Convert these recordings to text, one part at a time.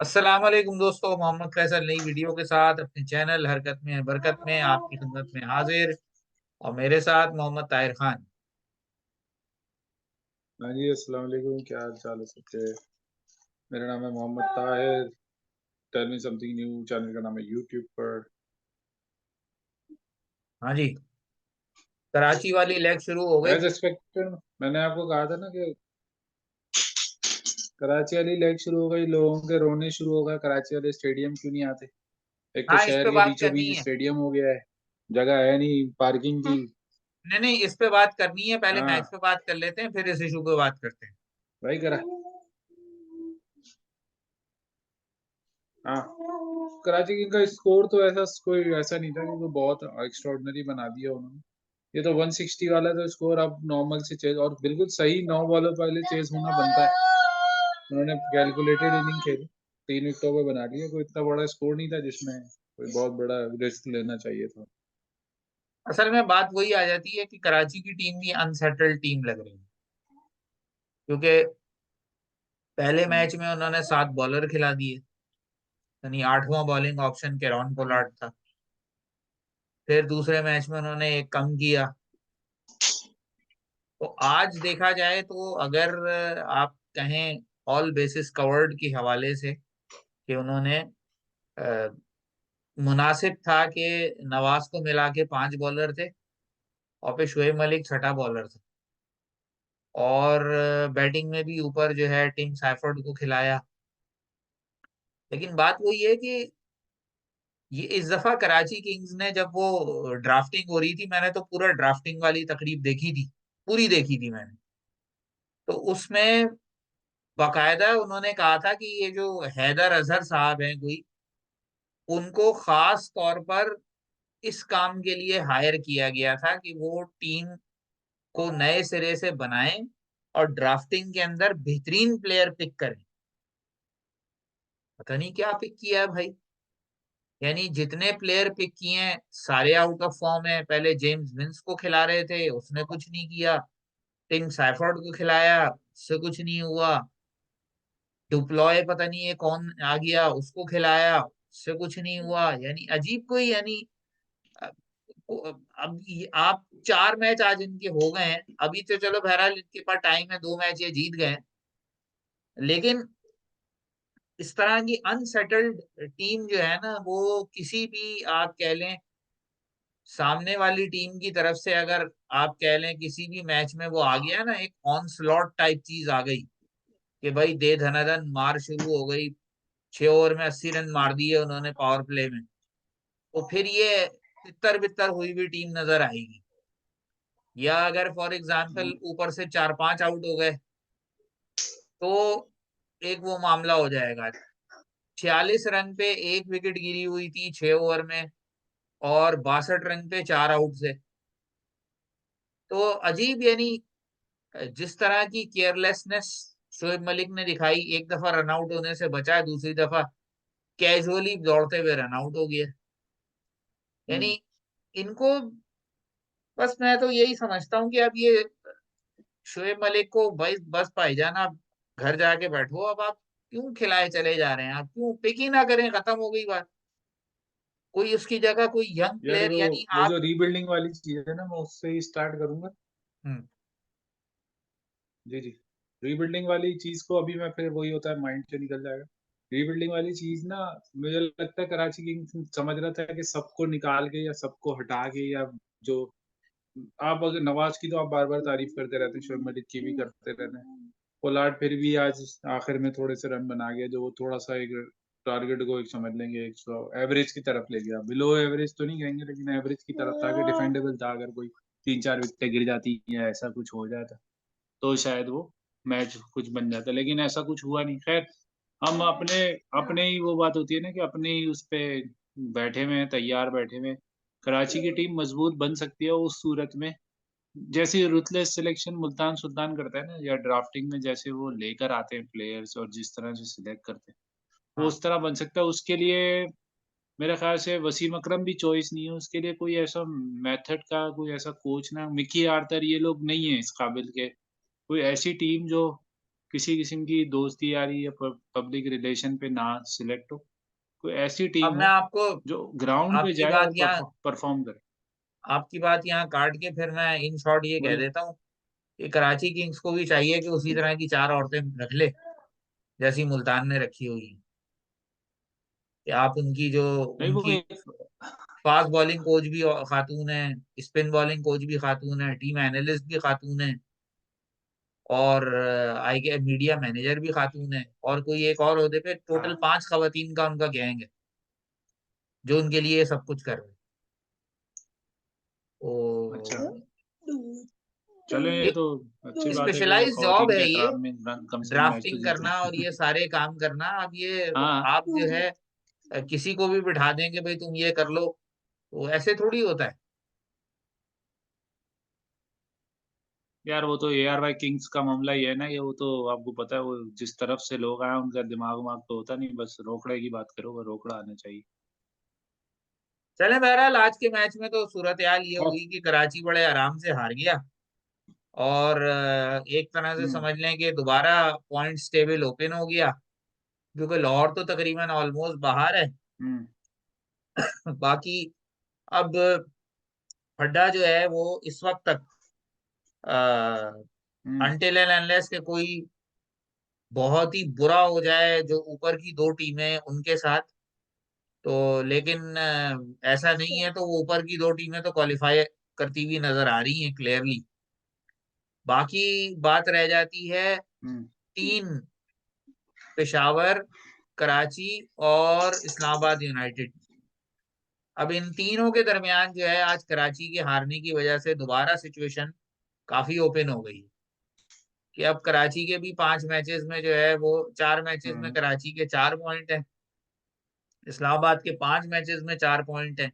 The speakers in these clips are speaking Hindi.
अस्सलाम वालेकुम दोस्तों, मोहम्मद फैसल नई वीडियो के साथ अपने चैनल हरकत में बरकत में आपकी खिदमत में हाजिर। और मेरे साथ मोहम्मद ताहिर खान। हाँ जी, अस्सलाम वालेकुम। क्या हाल चाल है सबके? मेरा नाम है Mohammad Tahir. Tell me something new channel का नाम है यूट्यूब पर। हाँ जी। कराची वाली लेग शुरू हो गई। एज एक्सपेक्टेड मैंने आपको कहा था ना कि कराची वाली लेग शुरू हो गई, लोगों के रोने शुरू हो गए। कराची वाले स्टेडियम क्यों नहीं आते? एक तो हाँ, इस शहर पे के बात बीचों करनी बीच है। स्टेडियम हो गया है, जगह है नहीं पार्किंग की। नहीं नहीं, इस पे बात करनी है, पहले मैच हाँ पे बात कर लेते हैं, फिर इस इशू पे बात करते हैं। भाई करा। हाँ, कराची किंग का स्कोर तो ऐसा कोई ऐसा नहीं था कि वो बहुत एक्स्ट्राऑर्डिनरी बना दिया उन्होंने। ये तो 160 वाला तो स्कोर अब नॉर्मल से चेज, और बिल्कुल सही 9 बॉलों पहले चेज होना बनता है। उन्होंने कैलकुलेटेड इनिंग खेली, 3 विकेटों पे बना लिया। कोई इतना बड़ा स्कोर नहीं था जिसमें कोई बहुत बड़ा रिस्क लेना चाहिए था। असल में बात वही आ जाती है कि कराची की टीम भी अनसेटल्ड टीम लग रही है, क्योंकि पहले मैच में उन्होंने 7 बॉलर खिला दिए, यानी 8वां बॉलिंग ऑप्शन केरॉन पोलार्ड था। फिर दूसरे मैच में उन्होंने एक कम किया। तो आज देखा जाए तो अगर आप कहें ऑल बेसिस कवर्ड के हवाले से कि उन्होंने अ, मुनासिब था कि नवाज को मिला के 5 बॉलर थे और फिर शुएब मलिक छठा बॉलर था, और बैटिंग में भी ऊपर जो है टिम सैफर्ड को खिलाया। लेकिन बात वही है कि ये इस दफा कराची किंग्स ने, जब वो ड्राफ्टिंग हो रही थी, मैंने तो पूरा ड्राफ्टिंग वाली तकरीब देखी थी, पूरी देखी थी मैंने। तो उसमें बाकायदा उन्होंने कहा था कि ये जो हैदर अजहर साहब हैं कोई, उनको खास तौर पर इस काम के लिए हायर किया गया था कि वो टीम को नए सिरे से बनाएं और ड्राफ्टिंग के अंदर बेहतरीन प्लेयर पिक करें। पता नहीं क्या पिक किया है भाई। यानी जितने प्लेयर पिक किए हैं सारे आउट ऑफ फॉर्म है। पहले जेम्स विंस को खिला रहे थे, उसने कुछ नहीं किया। टिम सैफर्ड को खिलाया, उससे कुछ नहीं हुआ। डुप्लॉय पता नहीं ये कौन आ गया, उसको खिलाया, उससे कुछ नहीं हुआ। यानी अजीब कोई, यानी अब आप 4 मैच आज इनके हो गए हैं, अभी तो चलो बहरहाल इनके पास टाइम है, 2 मैच ये जीत गए हैं। लेकिन इस तरह की अनसेटल्ड टीम जो है ना, वो किसी भी आप कह लें सामने वाली टीम की तरफ से, अगर आप कह लें किसी भी मैच में वो आ गया ना, एक ऑनस्लॉट टाइप चीज आ गई कि भाई दे धनाधन मार शुरू हो गई। 6 ओवर में 80 रन मार दिए उन्होंने पावर प्ले में। तो फिर ये तितर बितर हुई हुई टीम नजर आएगी। या अगर फॉर एग्जाम्पल ऊपर से 4-5 आउट हो गए, तो एक वो मामला हो जाएगा। 46 रन पे एक विकेट गिरी हुई थी 6 ओवर में, और 62 रन पे 4 आउट से। तो अजीब, यानी जिस तरह की केयरलेसनेस शोएब मलिक ने दिखाई, एक दफा रन आउट होने से बचा, दूसरी दफा कैजुअली दौड़ते हुए रन आउट हो गया। यानी इनको, बस मैं तो यही समझता हूँ कि अब ये शोएब मलिक को बस बस भाईजान, आप घर जाके बैठो। अब आप क्यों खिलाए चले जा रहे हैं? आप क्यों पिक ही ना करें? खत्म हो गई बात। कोई उसकी जगह कोई यंग यार प्लेयर, यानी वो आप। जो रीबिल्डिंग वाली चीज है ना, मैं उससे ही स्टार्ट करूंगा। हम्म। जी जी। रीबिल्डिंग वाली चीज को अभी मैं, फिर वही होता है, माइंड से निकल जाएगा। रीबिल्डिंग वाली चीज ना, मुझे लगता है कराची किंग्स समझ रहा था कि सबको निकाल के या सबको हटा के, या जो आप अगर नवाज की तो आप बार बार तारीफ करते रहते हैं, शोएब मलिक की भी करते रहते हैं। पोलार्ड फिर भी आज आखिर में थोड़े से रन बना गया, जो वो थोड़ा सा एक टारगेट को एक समझ लेंगे, 100 एवरेज की तरफ ले गया। बिलो एवरेज तो नहीं कहेंगे, लेकिन एवरेज की तरफ था कि डिफेंडेबल था। अगर कोई 3-4 विकेटें गिर जाती या ऐसा कुछ हो जाता तो शायद वो मैच कुछ बन जाता, लेकिन ऐसा कुछ हुआ नहीं। खैर, हम अपने अपने ही, वो बात होती है ना कि अपने ही उस पे बैठे हुए हैं, तैयार बैठे हुए हैं। कराची की टीम मजबूत बन सकती है उस सूरत में, जैसे रूथलेस सिलेक्शन मुल्तान सुल्तान करता है ना, या ड्राफ्टिंग में जैसे वो लेकर आते हैं प्लेयर्स और जिस तरह से सिलेक्ट करते हैं, वो हाँ, उस तरह बन सकता है। उसके लिए मेरे ख्याल से वसीम अकरम भी चॉइस नहीं है। उसके लिए कोई ऐसा मेथड का कोई ऐसा कोच ना, मिकी आर्थर, ये लोग नहीं है इस काबिल के। कोई ऐसी टीम जो किसी किस्म की दोस्ती यारी या पब्लिक रिलेशन पे ना सिलेक्ट हो, कोई ऐसी अब टीम मैं हो आपको जो ग्राउंड पे आपकी जाए बात और यहाँ परफॉर्म करे। आपकी बात यहाँ काट के फिर मैं इन शॉर्ट ये कह बोलिए। देता हूँ कि कराची किंग्स को भी चाहिए कि उसी तरह की चार औरतें रख ले जैसी मुल्तान ने रखी हुई हैं। कि आप उनकी जो नहीं वो उनकी एक फास्ट बॉलिंग कोच भी खातून है, स्पिन बॉलिंग कोच भी खातून है, टीम एनालिस्ट भी खातून है, और आई के मीडिया मैनेजर भी खातून है, और कोई एक और होते पे टोटल हाँ, 5 खवातीन का उनका गैंग है जो उनके लिए सब कुछ कर रहे हैं। अच्छा। तो चलो ये एक तो अच्छी बात है कि वो स्पेशलाइज जॉब खवातीन के है ये, एहतराम में कम से कम मैच तो ड्राफ्टिंग जीत करना और रहे ये हैं। सारे काम करना। अब ये हाँ, आप जो है किसी को भी बिठा देंगे भाई तुम ये कर लो, तो ऐसे थोड़ी होता है। यार वो तो ARY किंग्स का मामला ही है ना, ये वो तो आपको पता है, वो जिस तरफ से लोग आए उनका दिमाग वाग तो होता नहीं, बस रोकड़े की बात करो, वो रोकड़ा आना चाहिए। चले बहरहाल आज के मैच में तो सूरत हाल ये और हुई कि कराची बड़े आराम से हार गया, और एक तरह से हम्म समझ लें कि दोबारा पॉइंट्स टेबल ओपन हो गया, क्योंकि लाहौर तो तकरीबन ऑलमोस्ट बाहर है। हम्म बाकी अब हड्डा जो है वो इस वक्त तक हम्म अनटिल एंड अनलेस के कोई बहुत ही बुरा हो जाए जो ऊपर की दो टीमें उनके साथ, तो लेकिन ऐसा नहीं है, तो वो ऊपर की दो टीमें तो क्वालिफाई करती हुई नजर आ रही हैं क्लियरली। बाकी बात रह जाती है हम्म तीन, पेशावर, कराची और इस्लामाबाद यूनाइटेड। अब इन तीनों के दरमियान जो है आज कराची के हारने की वजह से दोबारा सिचुएशन काफी ओपन हो गई, कि अब कराची के भी 5 मैचेस में जो है वो 4 मैचेस में हम्म कराची के 4 पॉइंट हैं, इस्लामाबाद के 5 मैचेस में 4 पॉइंट हैं,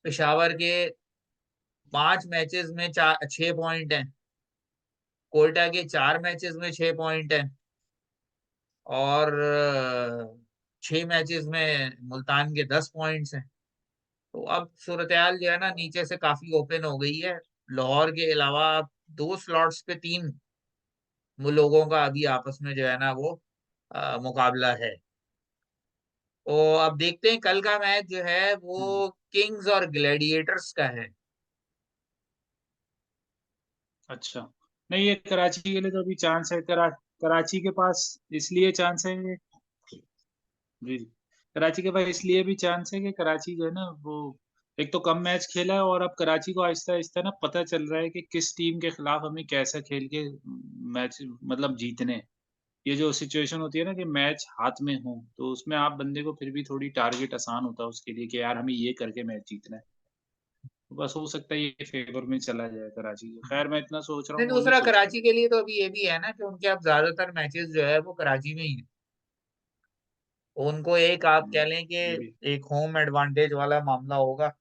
पेशावर के 5 मैचेस में 6 पॉइंट हैं, कोयटा के 4 मैचेस में 6 पॉइंट हैं, और 6 मैचेस में मुल्तान के 10 पॉइंट्स हैं। तो अब सूरत हाल जो है ना नीचे से काफी ओपन हो गई है। लाहौर के अलावा अब 2 स्लॉट्स पे 3 वो लोगों का अभी आपस में जो है ना वो मुकाबला है। तो अब देखते हैं कल का मैच जो है हम्म। वो किंग्स और ग्लैडिएटर्स का है। अच्छा, नहीं ये कराची के लिए तो अभी चांस है, कराची के पास इसलिए चांस है जी, कराची के पास इसलिए भी चांस है कि कराची जो है ना वो एक तो कम मैच खेला है, और अब कराची को आहिस्ता आहिस्ता ना पता चल रहा है कि किस टीम के खिलाफ हमें कैसा खेल के मैच मतलब जीतने हैं। ये जो सिचुएशन होती है ना कि मैच हाथ में हो, तो उसमें आप बंदे को फिर भी थोड़ी टारगेट आसान होता है उसके लिए कि यार हमें ये करके मैच जीतना है। तो बस हो सकता है ये फेवर में चला जाए कराची के। खैर मैं इतना सोच रहा नहीं, हूँ, वो नहीं दूसरा सोचता कराची के लेकिन। लिए तो अभी ये भी है ना कि उनके अब ज्यादातर मैचेस जो है वो कराची में ही है। उनको एक आप कह लें कि ये भी एक होम एडवांटेज वाला मामला होगा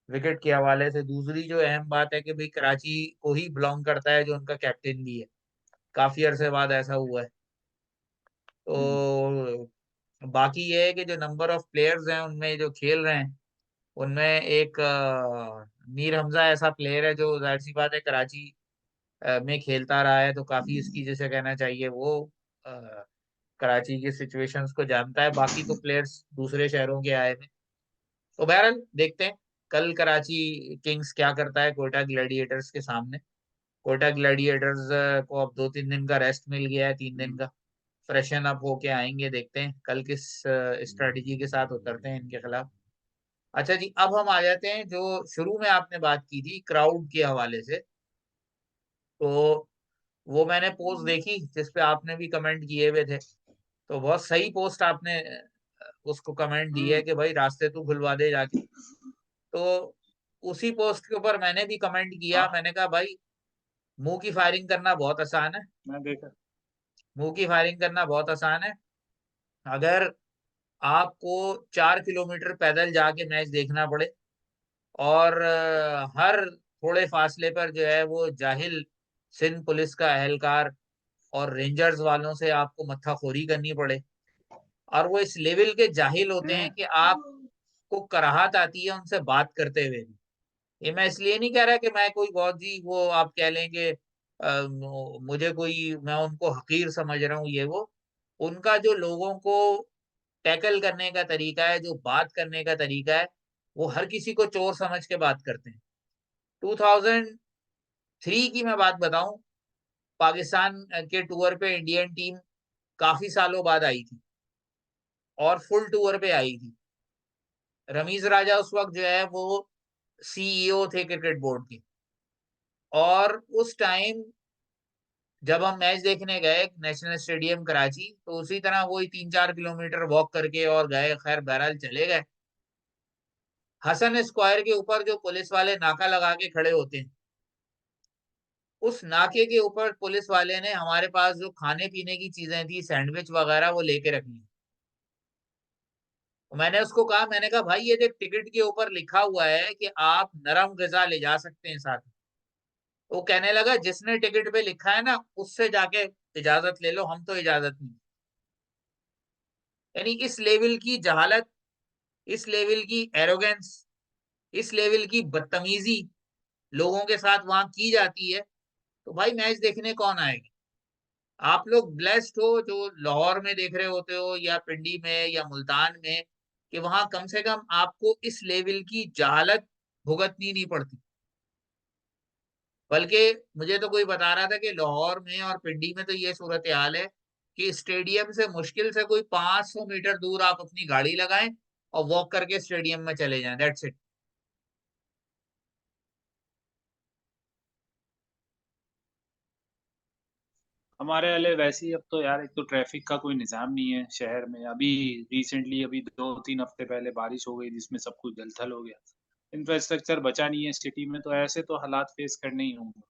विकेट के हवाले से। दूसरी जो अहम बात है कि भाई कराची को ही बिलोंग करता है जो उनका कैप्टन भी है, काफी अरसे बाद ऐसा हुआ है। हम्म तो बाकी ये है कि जो नंबर ऑफ प्लेयर्स हैं उनमें जो खेल रहे हैं उनमें एक मीर हमजा ऐसा प्लेयर है जो जाहिर सी बात है कराची में खेलता रहा है, तो काफी इसकी जैसे कहना चाहिए वो अ, कराची की सिचुएशंस को जानता है। बाकी तो प्लेयर्स दूसरे शहरों के आए थे। तो बहरहाल देखते हैं कल कराची किंग्स क्या करता है कोयटा ग्लैडिएटर्स के सामने। कोयटा ग्लैडिएटर्स को अब 2-3 दिन का रेस्ट मिल गया है, 3 दिन हम्म का। फ्रेशन अप होके आएंगे, देखते हैं कल किस स्ट्रेटजी के साथ उतरते हैं इनके खिलाफ। अच्छा जी, अब हम आ जाते हैं जो शुरू में आपने बात की थी क्राउड के हवाले से। तो वो मैंने पोस्ट देखी जिस पे आपने भी कमेंट किए हुए थे, तो बहुत सही पोस्ट आपने उसको कमेंट दी है हम्म, कि भाई रास्ते तू खुलवा दे जाके। तो उसी पोस्ट के ऊपर मैंने भी कमेंट किया, हाँ मैंने कहा भाई मुंह की फायरिंग करना बहुत आसान है। मैं देखा। मुंह की फायरिंग करना बहुत आसान है। अगर आपको 4 किलोमीटर पैदल जाके मैच देखना पड़े, और हर थोड़े फासले पर जो है वो जाहिल सिंध पुलिस का एहलकार और रेंजर्स वालों से आपको मत्थाखोरी करनी पड़े, और वो इस लेवल के जाहिल होते हैं कि आपको कराहत आती है उनसे बात करते हुए भी। ये मैं इसलिए नहीं कह रहा कि मैं कोई बहुत जी वो आप कह लेंगे मुझे कोई, मैं उनको हकीर समझ रहा हूँ ये वो, उनका जो लोगों को टैकल करने का तरीका है, जो बात करने का तरीका है, वो हर किसी को चोर समझ के बात करते हैं। 2003 की मैं बात बताऊं, पाकिस्तान के टूर पे इंडियन टीम काफी सालों बाद आई थी और फुल टूर पे आई थी। रमीज राजा उस वक्त जो है वो सीईओ थे क्रिकेट बोर्ड के, और उस टाइम जब हम मैच देखने गए नेशनल स्टेडियम कराची, तो उसी तरह वही 3-4 किलोमीटर वॉक करके और गए, खैर बहरहाल चले गए। हसन स्क्वायर के ऊपर जो पुलिस वाले नाका लगा के खड़े होते हैं, उस नाके के ऊपर पुलिस वाले ने हमारे पास जो खाने पीने की चीजें थी, सैंडविच वगैरह, वो लेके रख ली। तो मैंने उसको कहा, मैंने कहा भाई ये देख, टिकट के ऊपर लिखा हुआ है कि आप नरम ग़िज़ा ले जा सकते हैं साथ में। वो कहने लगा जिसने टिकट पे लिखा है ना, उससे जाके इजाजत ले लो, हम तो इजाजत नहीं। यानी इस लेवल की जहालत, इस लेवल की एरोगेंस, इस लेवल की बदतमीजी लोगों के साथ वहां की जाती है, तो भाई मैच देखने कौन आएगा? आप लोग ब्लेस्ड हो जो लाहौर में देख रहे होते हो, या पिंडी में, या मुल्तान में, कि वहां कम से कम आपको इस लेवल की जहालत भुगतनी नहीं पड़ती। बल्कि मुझे तो कोई बता रहा था कि लाहौर में और पिंडी में तो ये सूरत हाल है कि स्टेडियम से मुश्किल से कोई 500 मीटर दूर आप अपनी गाड़ी लगाएं और वॉक करके स्टेडियम में चले जाएं, दैट्स इट। हमारे वाले वैसे ही अब तो यार, एक तो ट्रैफिक का कोई निज़ाम नहीं है शहर में। अभी रिसेंटली अभी 2-3 हफ्ते पहले बारिश हो गई जिसमें सब कुछ जल-थल हो गया। इंफ्रास्ट्रक्चर बचा नहीं है सिटी में, तो ऐसे तो हालात फेस करने ही होंगे।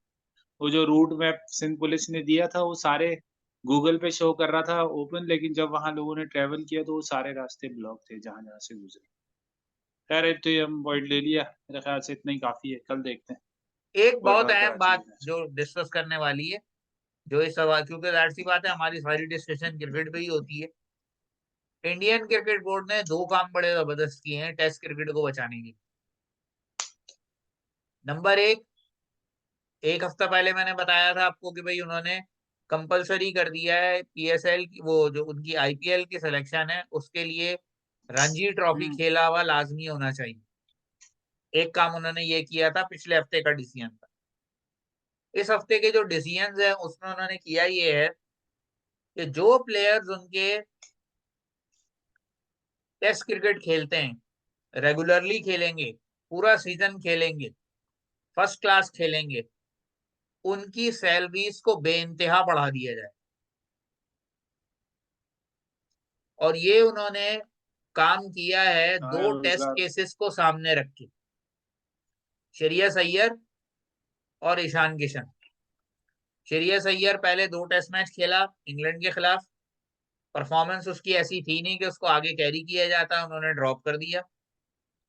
वो जो रूट मैप सिंध पुलिस ने दिया था वो सारे गूगल पे शो कर रहा था ओपन, लेकिन जब वहाँ लोगों ने ट्रैवल किया तो वो सारे रास्ते ब्लॉक थे जहाँ-जहाँ से गुज़रे। खैर अब तो ये हम पॉइंट ले लिया, मेरे ख़्याल से इतना ही काफ़ी है, कल देखते हैं। एक कोर्ट बहुत और अहम कराची बात का मैच। जो डिस्कस करने वाली है, जो इस सवाल, क्योंकि जाहिर सी बात है हमारी सारी डिस्कशन क्रिकेट पे ही होती है। इंडियन क्रिकेट बोर्ड ने दो काम बड़े जबरदस्त किए हैं टेस्ट क्रिकेट को बचाने के लिए। नंबर एक हफ्ता पहले मैंने बताया था आपको कि भाई उन्होंने कंपलसरी कर दिया है पीएसएल की, वो जो उनकी आईपीएल की सिलेक्शन है उसके लिए रणजी ट्रॉफी हुँ, खेला हुआ लाजमी होना चाहिए। एक काम उन्होंने ये किया था, पिछले हफ्ते का डिसीजन था। इस हफ्ते के जो डिसीजन है उसमें उन्होंने किया ये है कि जो प्लेयर्स उनके टेस्ट क्रिकेट खेलते हैं, रेगुलरली खेलेंगे, पूरा सीजन खेलेंगे, फर्स्ट क्लास खेलेंगे, उनकी सैलरीज को बेइंतहा बढ़ा दिया जाए। और ये उन्होंने काम किया है हाँ, दो टेस्ट रोज़गार। केसेस को सामने रख के, श्रेयस अय्यर और ईशान किशन। श्रेयस अय्यर पहले 2 टेस्ट मैच खेला इंग्लैंड के खिलाफ, परफॉर्मेंस उसकी ऐसी थी नहीं कि उसको आगे कैरी किया जाता, उन्होंने ड्रॉप कर दिया।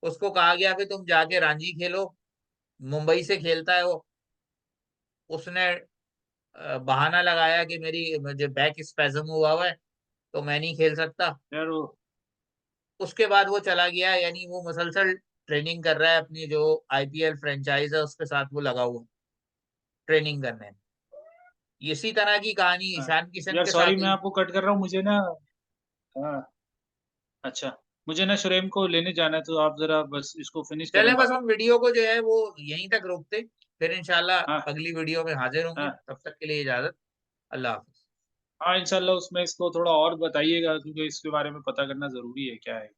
उसको कहा गया कि तुम जाके रांची खेलो, मुंबई से खेलता है वो। उसने बहाना लगाया कि मेरी मुझे बैक स्पैज्म हुआ है तो मैं नहीं खेल सकता। यार वो उसके बाद वो चला गया, यानी वो मुसलसल ट्रेनिंग कर रहा है अपनी जो आईपीएल फ्रेंचाइज है उसके साथ वो लगा हुआ ट्रेनिंग करने में। इसी तरह की कहानी हाँ, ईशान किशन यार के सॉरी साथ मैं हुई। आपको कट कर रहा हूँ, मुझे ना हाँ, अच्छा, मुझे ना शुरेम को लेने जाना है, तो आप ज़रा बस इसको फिनिश करें चलें, बस बात। हम वीडियो को जो है वो यहीं तक रोकते, फिर इंशाल्लाह हाँ, अगली वीडियो में हाजिर होंगे। हाँ। तब तक के लिए इजाजत। अल्लाह हाफिज। हाँ, इंशाल्लाह उसमें इसको थोड़ा और बताइएगा क्योंकि इसके बारे में पता करना ज़रूरी है, क्या है?